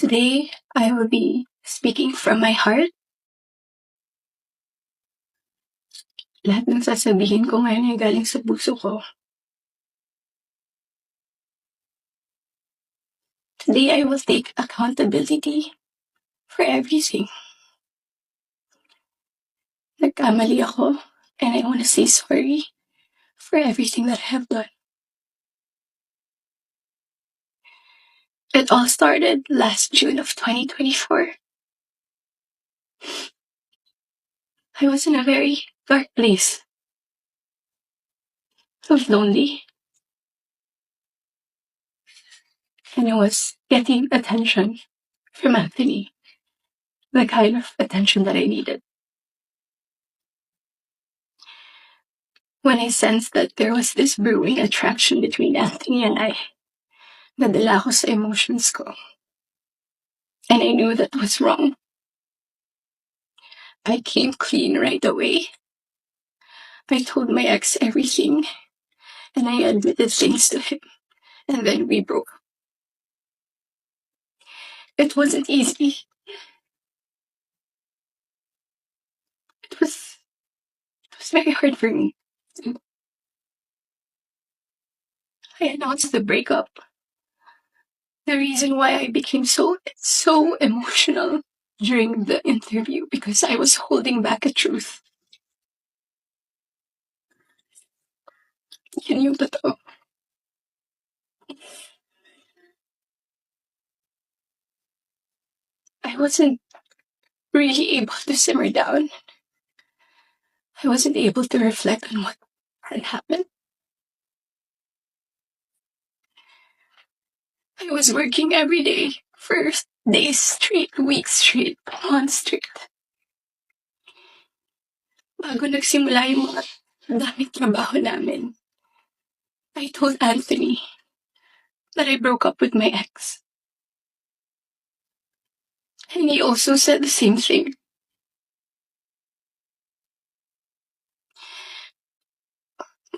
Today, I will be speaking from my heart. Lahat ng sasabihin ko ngayon ay galing sa puso ko. Today, I will take accountability for everything. Nagkamali ako, and I want to say sorry for everything that I have done. It all started last June of 2024. I was in a very dark place. I was lonely. And I was getting attention from Anthony. The kind of attention that I needed. When I sensed that there was this brewing attraction between Anthony and I, nadala ako sa emotions ko. And I knew that was wrong. I came clean right away. I told my ex everything, and I admitted things to him, and then we broke up. It wasn't easy. It was very hard for me. I announced the breakup. The reason why I became so emotional during the interview, because I was holding back a truth. Yun yung totoo. I wasn't really able to simmer down. I wasn't able to reflect on what had happened. I was working every day for days straight, weeks straight, months straight. Bago nagsimula yung mga daming trabaho namin, I told Anthony that I broke up with my ex. And he also said the same thing.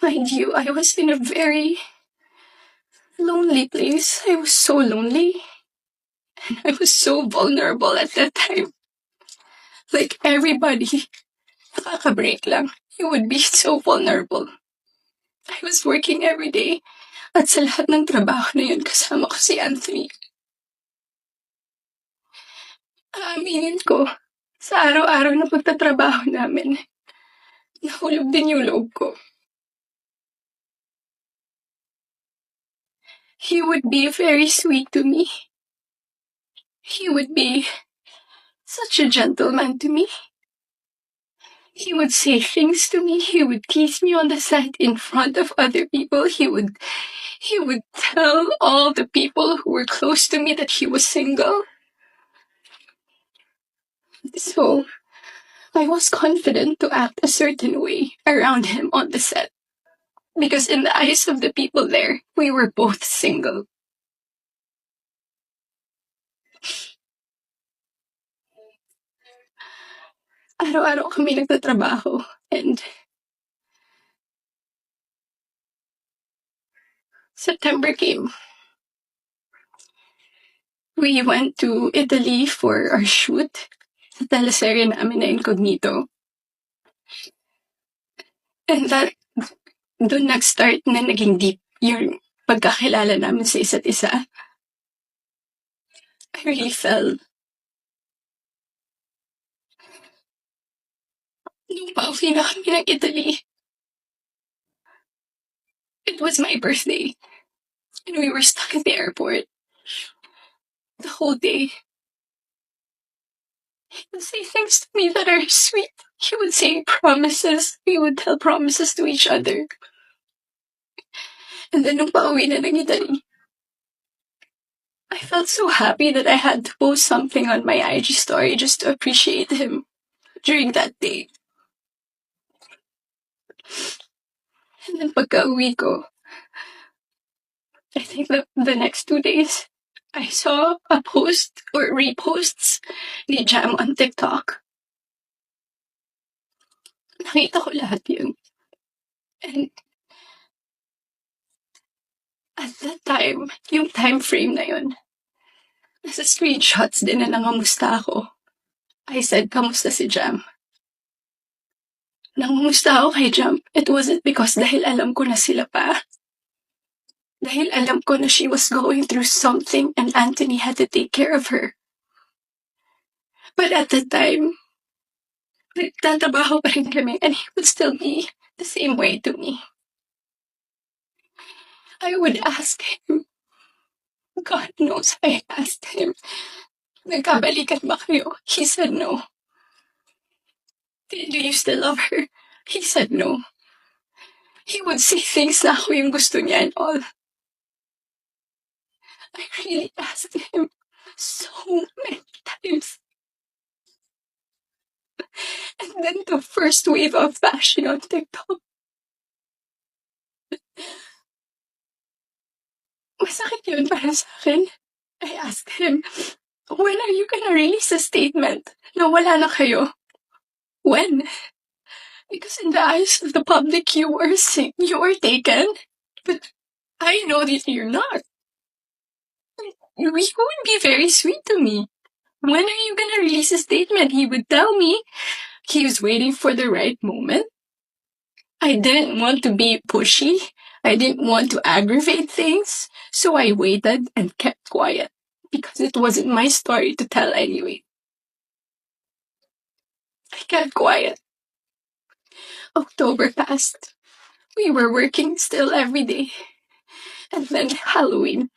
Mind you, I was in a very lonely place. I was so lonely. And I was so vulnerable at that time. Like everybody, nakaka-break lang. You would be so vulnerable. I was working every day. At sa lahat ng trabaho na yun, kasama ko si Anthony. Aaminin ko, sa araw-araw na pagtatrabaho namin, nahulog din yung loob ko. He would be very sweet to me. He would be such a gentleman to me. He would say things to me. He would tease me on the side in front of other people. He would tell all the people who were close to me that he was single. So, I was confident to act a certain way around him on the set. Because in the eyes of the people there, we were both single. Araw-araw kami nagtatrabaho, and September came. We went to Italy for our shoot sa teleserye namin na Incognito. And doon nag-start na naging deep yung pagkakilala namin sa isa't isa. I really fell. Nung pauwi na kami ng Italy, it was my birthday. And we were stuck at the airport the whole day. He would say things to me that are sweet. He would say promises. We would tell promises to each other. And then nung pauwi na ng Italy, I felt so happy that I had to post something on my IG story just to appreciate him during that day. And then pagka-uwi ko, I think the next 2 days, I saw a post or reposts ni Jam on TikTok. Nakita ko lahat yun. And at that time, yung time frame na yun, Nasa screenshots din na nangamusta ako. I said, kamusta si Jam? Nangamusta ako kay Jam. It wasn't because dahil alam ko na sila pa. Dahil alam ko na she was going through something and Anthony had to take care of her. But at the time, nagtatrabaho pa rin kami and he would still be the same way to me. I would ask him, God knows I asked him, nagkabalikan ba kayo? He said no. Do you still love her? He said no. He would say things na ako yung gusto niya and all. I really asked him so many times. And then the first wave of bashing on TikTok. Masakit yun para sa akin. I asked him, when are you gonna release a statement na wala na kayo? When? Because in the eyes of the public, you were sick, you were taken. But I know that you're not. You would be very sweet to me. When are you gonna release a statement? He would tell me he was waiting for the right moment. I didn't want to be pushy. I didn't want to aggravate things. So I waited and kept quiet. Because it wasn't my story to tell anyway. I kept quiet. October passed. We were working still every day. And then Halloween.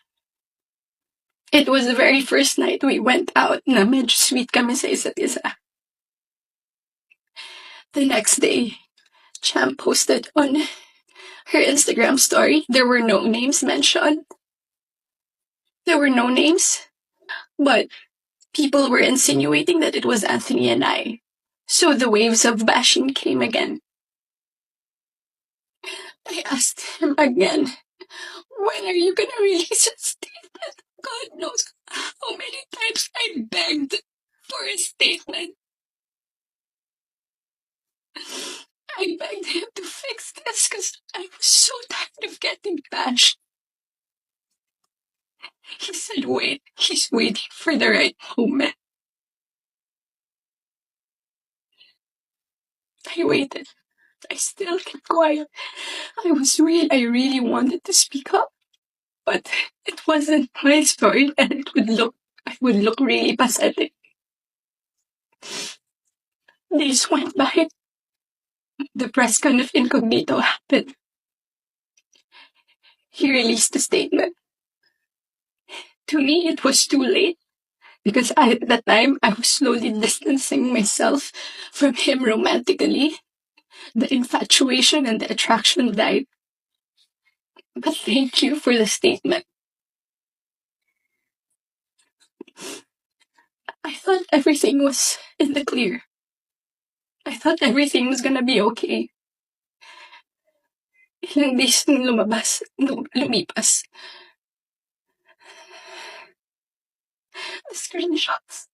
It was the very first night we went out na medyo sweet kami sa isa't isa. The next day, Cham posted on her Instagram story. There were no names mentioned. There were no names. But people were insinuating that it was Anthony and I. So the waves of bashing came again. I asked him again, when are you gonna release a statement? God knows how many times I begged for a statement. I begged him to fix this because I was so tired of getting bashed. He said, wait, he's waiting for the right moment. I waited. I still kept quiet. I really wanted to speak up. But it wasn't my story and it would look really pathetic. Days went by. The press con of Incognito happened. He released a statement. To me, it was too late because at that time, I was slowly distancing myself from him romantically. The infatuation and the attraction died. But thank you for the statement. I thought everything was in the clear. I thought everything was gonna be okay. Ilang days nung lumipas. The screenshots.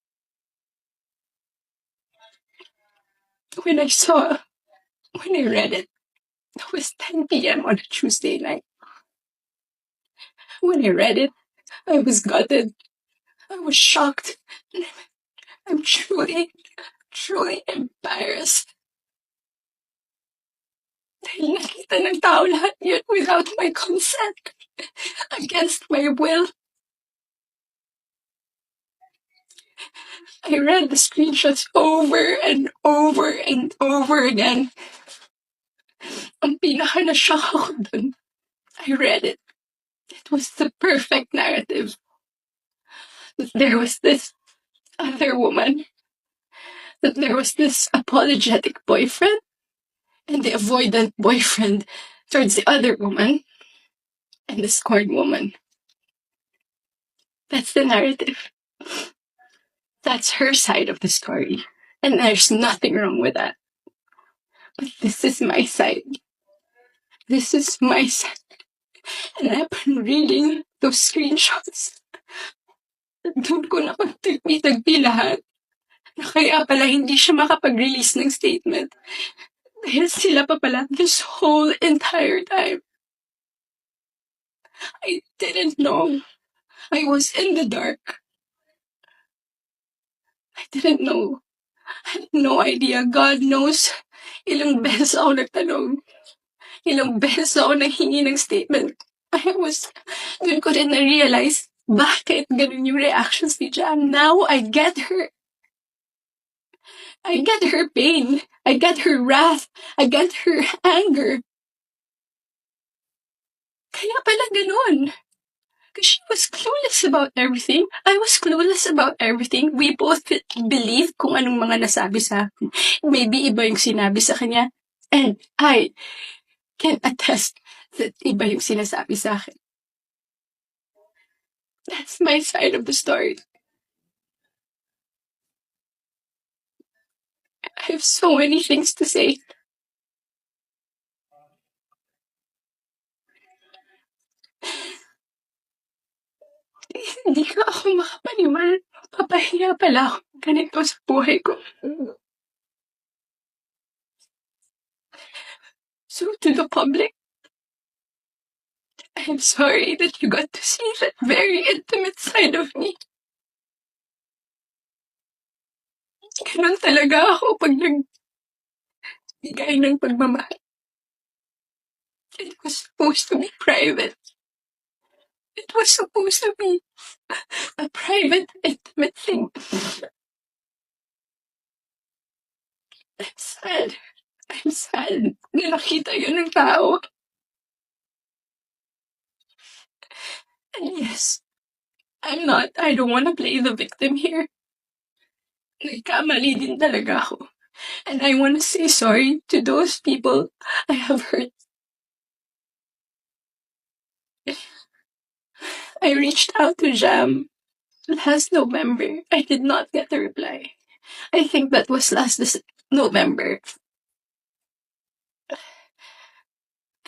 When I read it was 10 p.m. on a Tuesday night. When I read it, I was gutted. I was shocked. I'm truly embarrassed. Dahil nakita ng tao lahat yun without my consent. Against my will. I read the screenshots over and over and over again. Ang pinaka-na-shock ako dun, I read it. It was the perfect narrative. There was this other woman. That there was this apologetic boyfriend and the avoidant boyfriend towards the other woman and the scorned woman. That's the narrative. That's her side of the story. And there's nothing wrong with that. But this is my side. This is my side. And I've been reading those screenshots. Doon ko napagtagpi lahat. Na kaya pala hindi siya makapag-release ng statement. Dahil sila pa pala this whole entire time. I didn't know. I was in the dark. I didn't know. I had no idea. God knows. Ilang beses ako nagtanong. Ilang beses ako nanghingi ng statement. Dun ko rin na-realize, bakit ganun yung reactions ni Jam. Now, I get her pain. I get her wrath. I get her anger. Kaya pala ganun. Because she was clueless about everything. I was clueless about everything. We both believed kung anong mga nasabi sa akin. Maybe iba yung sinabi sa kanya. And I can attest that iba yung sinasabi sa akin. That's my side of the story. I have so many things to say. Hindi ka ako makapaniwala. Papahiya pala ako ganito sa buhay ko. So to the public, I'm sorry that you got to see that very intimate side of me. Ganun talaga ako pag nagbigay ng pagmamahal. It was supposed to be private. It was supposed to be a private, intimate thing. I'm sad. I'm sad na nakita yun ng tao. And yes, I don't want to play the victim here. Nagkamali din talaga ako. And I want to say sorry to those people I have hurt. I reached out to Jam last November. I did not get a reply. I think that was last November.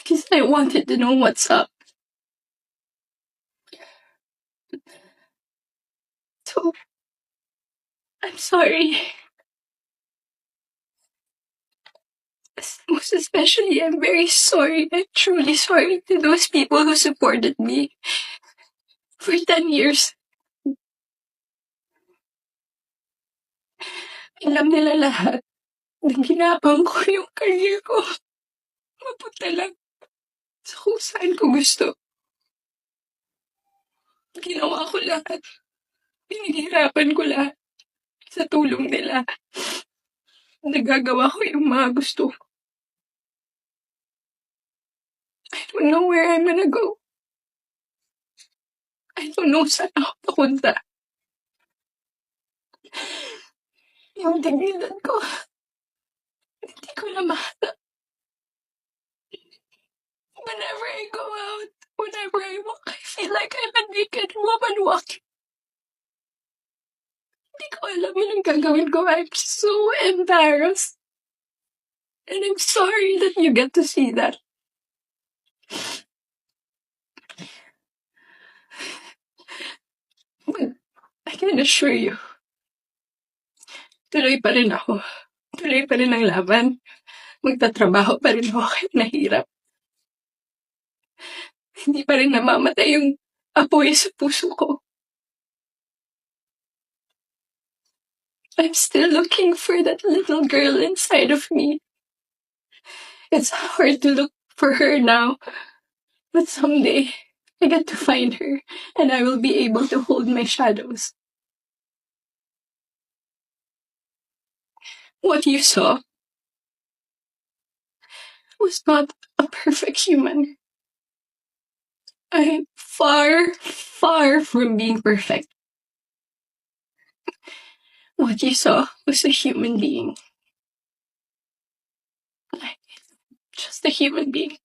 Because I wanted to know what's up. So, I'm sorry. Most especially, I'm very sorry. I'm truly sorry to those people who supported me for 10 years. Alam nila lahat na ginapang ko yung career ko. Mapunta lang sa kung saan ko gusto. Ginawa ko lahat. Pinaghirapan ko lahat sa tulong nila. Nagagawa ko yung mga gusto ko. I don't know where I'm gonna go. I don't know saan ako papunta. Yung dignidad ko, hindi ko na mahanap. Whenever I go out, whenever I walk, I feel like I'm a naked woman walking. Hindi ko alam yung gagawin ko. I'm so embarrassed. And I'm sorry that you get to see that. But I can assure you, tuloy pa rin ako. Tuloy pa rin ang laban. Magtatrabaho pa rin ako kahit nahirap. Hindi pa rin namamatay yung apoy sa puso ko. I'm still looking for that little girl inside of me. It's hard to look for her now, but someday I get to find her and I will be able to hold my shadows. What you saw was not a perfect human. I'm far, far from being perfect. What you saw was a human being. Just a human being.